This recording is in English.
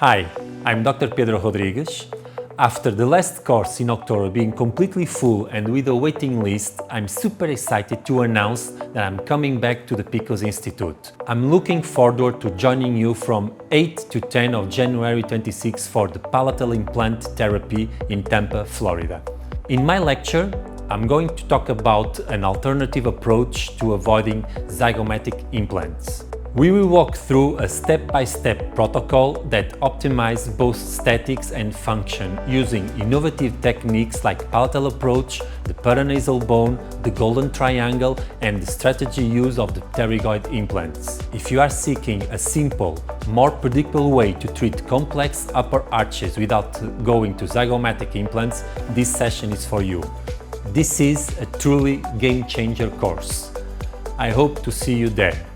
Hi, I'm Dr. Pedro Rodrigues. After the last course in October being completely full and with a waiting list, I'm super excited to announce that I'm coming back to the Pikos Institute. I'm looking forward to joining you from 8 to 10 of January 26 for the Palatal Implant Therapy in Tampa, Florida. In my lecture, I'm going to talk about an alternative approach to avoiding zygomatic implants. We will walk through a step-by-step protocol that optimizes both aesthetics and function using innovative techniques like palatal approach, the paranasal bone, the golden triangle, and the strategy use of the pterygoid implants. If you are seeking a simple, more predictable way to treat complex upper arches without going to zygomatic implants, this session is for you. This is a truly game-changer course. I hope to see you there.